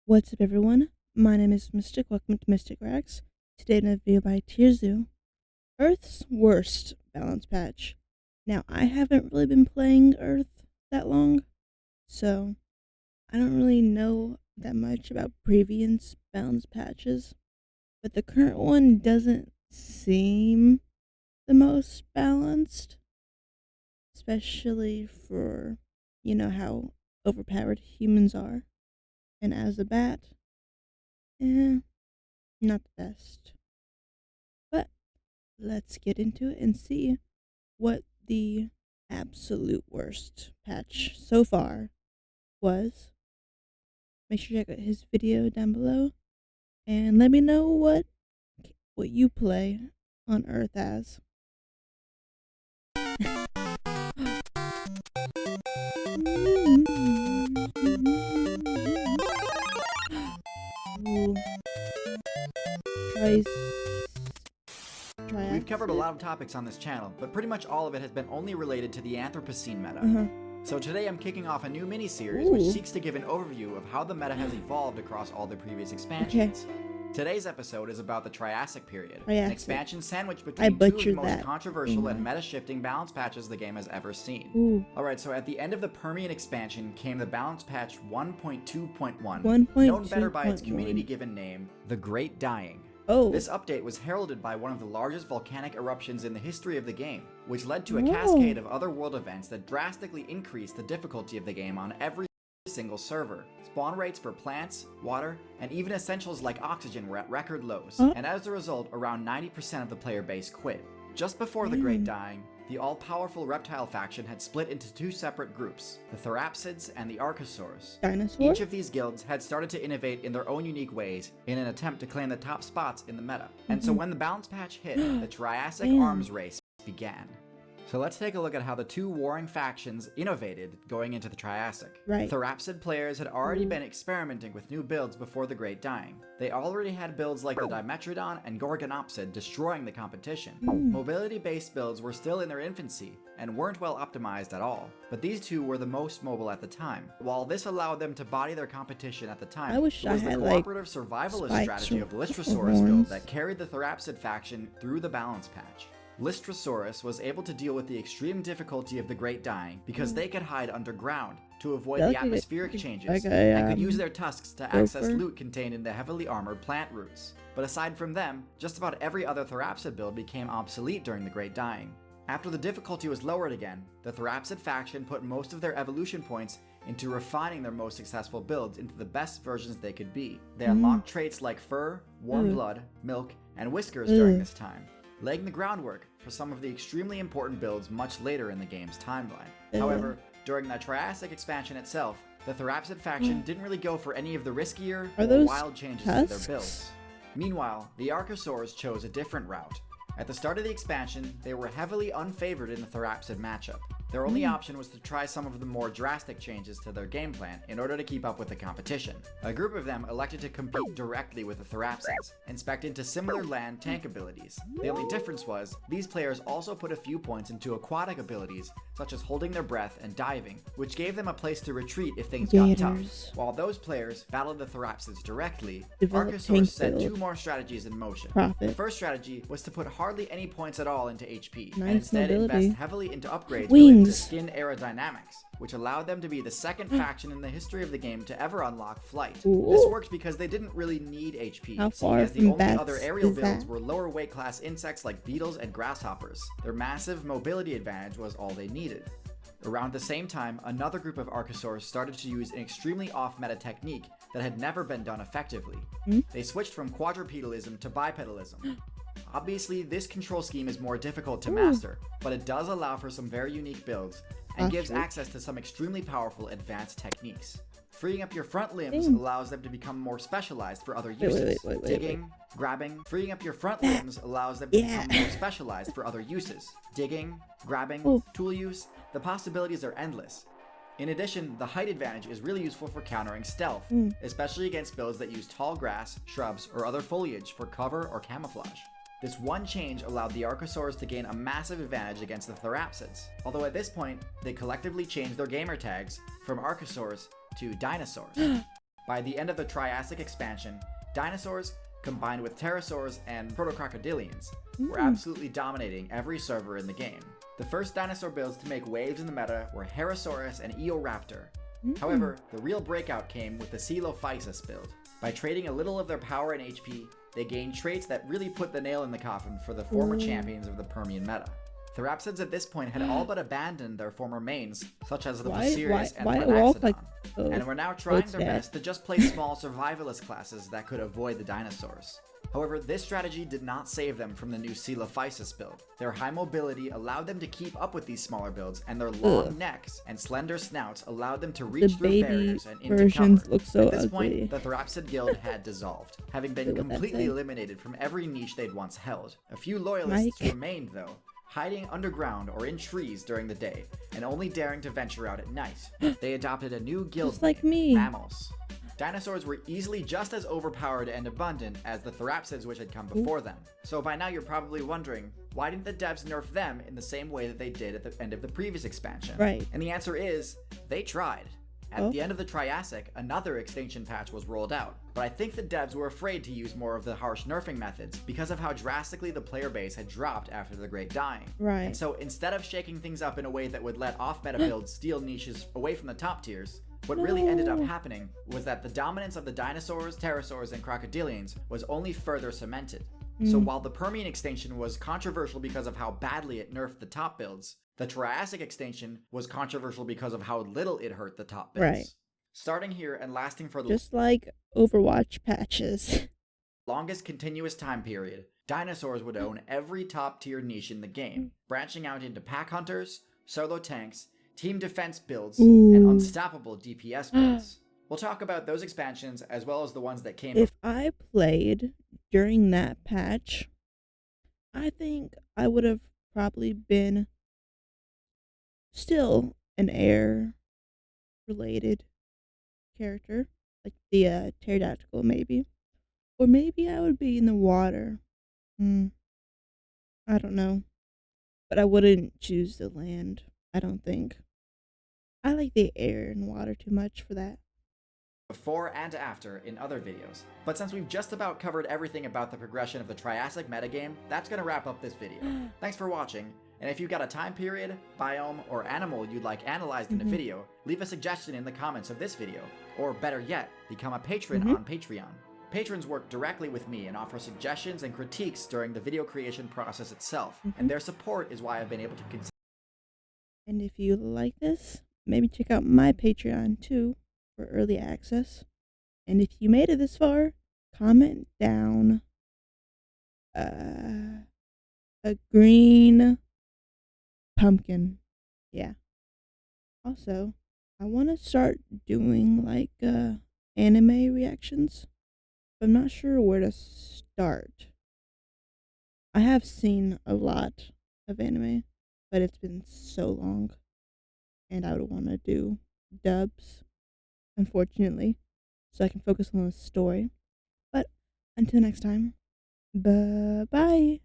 What's up, everyone? My name is Mistic. Welcome to Mistic Racks. Today in a video by Tierzoo, Earth's worst balance patch. Now, I haven't really been playing Earth that long, so I don't really know that much about previous balance patches, but the current one doesn't seem the most balanced, especially for, how overpowered humans are. And as a bat, not the best. But let's get into it and see what the absolute worst patch so far was. Make sure you check out his video down below and let me know what you play on Earth as. Ooh. We've covered a lot of topics on this channel, but pretty much all of it has been only related to the Anthropocene meta. So today I'm kicking off a new mini-series which seeks to give an overview of how the meta has evolved across all the previous expansions. Today's episode is about the Triassic period, an expansion sandwiched between two of the most controversial and meta-shifting balance patches the game has ever seen. Alright, so at the end of the Permian expansion came the balance patch 1.2.1, known better by its community-given name, The Great Dying. This update was heralded by one of the largest volcanic eruptions in the history of the game, which led to a cascade of other world events that drastically increased the difficulty of the game on every single server. Spawn rates for plants, water, and even essentials like oxygen were at record lows, and as a result, around 90% of the player base quit. Just before the Great Dying, the all-powerful reptile faction had split into two separate groups, the Therapsids and the Archosaurs. Each of these guilds had started to innovate in their own unique ways in an attempt to claim the top spots in the meta. And so when the balance patch hit, the Triassic arms race began. So let's take a look at how the two warring factions innovated going into the Triassic. Therapsid players had already been experimenting with new builds before the Great Dying. They already had builds like the Dimetrodon and Gorgonopsid destroying the competition. Mobility-based builds were still in their infancy and weren't well optimized at all, but these two were the most mobile at the time. While this allowed them to body their competition at the time, it was the cooperative survivalist strategy of Lystrosaurus build that carried the Therapsid faction through the balance patch. Lystrosaurus was able to deal with the extreme difficulty of the Great Dying because they could hide underground to avoid the atmospheric changes and could use their tusks to access loot contained in the heavily armored plant roots. But aside from them, just about every other Therapsid build became obsolete during the Great Dying. After the difficulty was lowered again, the Therapsid faction put most of their evolution points into refining their most successful builds into the best versions they could be. They unlocked traits like fur, warm blood, milk, and whiskers during this time, laying the groundwork for some of the extremely important builds much later in the game's timeline. However, during the Triassic expansion itself, the Therapsid faction didn't really go for any of the riskier or wild changes to their builds. Meanwhile, the Archosaurs chose a different route. At the start of the expansion, they were heavily unfavored in the Therapsid matchup. Their only option was to try some of the more drastic changes to their game plan in order to keep up with the competition. A group of them elected to compete directly with the Therapsids and spec'd into similar land tank abilities. The only difference was, these players also put a few points into aquatic abilities, such as holding their breath and diving, which gave them a place to retreat if things got tough. While those players battled the Therapsids directly, Archosaurs set two more strategies in motion. The first strategy was to put hardly any points at all into HP, and instead invest heavily into upgrades related to skin aerodynamics, which allowed them to be the second faction in the history of the game to ever unlock flight. This worked because they didn't really need HP, seeing as the only other aerial builds were lower weight class insects like beetles and grasshoppers. Their massive mobility advantage was all they needed. Around the same time, another group of Archosaurs started to use an extremely off-meta technique that had never been done effectively. They switched from quadrupedalism to bipedalism. Obviously, this control scheme is more difficult to master, but it does allow for some very unique builds, and gives access to some extremely powerful advanced techniques. Freeing up your front limbs allows them to become more specialized for other uses. Digging, grabbing, freeing up your front limbs allows them to become more specialized for other uses. Digging, grabbing, tool use, the possibilities are endless. In addition, the height advantage is really useful for countering stealth, especially against builds that use tall grass, shrubs, or other foliage for cover or camouflage. This one change allowed the Archosaurs to gain a massive advantage against the Therapsids, although at this point, they collectively changed their gamer tags from Archosaurs to Dinosaurs. By the end of the Triassic expansion, dinosaurs, combined with pterosaurs and protocrocodilians, were absolutely dominating every server in the game. The first dinosaur builds to make waves in the meta were Herosaurus and Eoraptor. However, the real breakout came with the Coelophysis build. By trading a little of their power and HP, they gained traits that really put the nail in the coffin for the former champions of the Permian meta. Therapsids at this point had all but abandoned their former mains, such as the Viserys and Thylaxodon, and were now trying their best to just play small survivalist classes that could avoid the dinosaurs. However, this strategy did not save them from the new Coelophysis build. Their high mobility allowed them to keep up with these smaller builds, and their long necks and slender snouts allowed them to reach through barriers and into cover. Look so At this ugly. point, the Therapsid guild had dissolved, having been completely eliminated from every niche they'd once held. A few loyalists remained, though, hiding underground or in trees during the day, and only daring to venture out at night. They adopted a new guild name, Mammals. Dinosaurs were easily just as overpowered and abundant as the Therapsids which had come before them. So by now you're probably wondering, why didn't the devs nerf them in the same way that they did at the end of the previous expansion? Right. And the answer is, they tried. At the end of the Triassic, another extinction patch was rolled out, but I think the devs were afraid to use more of the harsh nerfing methods because of how drastically the player base had dropped after the Great Dying. Right. And so instead of shaking things up in a way that would let off-meta builds steal niches away from the top tiers, what really ended up happening was that the dominance of the dinosaurs, pterosaurs, and crocodilians was only further cemented. So while the Permian extinction was controversial because of how badly it nerfed the top builds, the Triassic extinction was controversial because of how little it hurt the top builds. Right. Starting here and lasting for the just like Overwatch patches. longest continuous time period, dinosaurs would own every top tier niche in the game, branching out into pack hunters, solo tanks, team defense builds, and unstoppable DPS builds. We'll talk about those expansions as well as the ones that came. If I played during that patch, I think I would have probably been still an air related character, like the pterodactyl maybe. Or maybe I would be in the water. I don't know. But I wouldn't choose the land, I don't think. I like the air and water too much for that. Before and after in other videos. But since we've just about covered everything about the progression of the Triassic metagame, that's gonna wrap up this video. Thanks for watching, and if you've got a time period, biome, or animal you'd like analyzed in a video, leave a suggestion in the comments of this video, or better yet, become a patron on Patreon. Patrons work directly with me and offer suggestions and critiques during the video creation process itself, and their support is why I've been able to continue. And if you like this, maybe check out my Patreon too for early access. And if you made it this far, comment down a green pumpkin. Yeah. Also, I want to start doing like anime reactions. But I'm not sure where to start. I have seen a lot of anime, but it's been so long. And I would want to do dubs, unfortunately, so I can focus on the story. But until next time, bye-bye.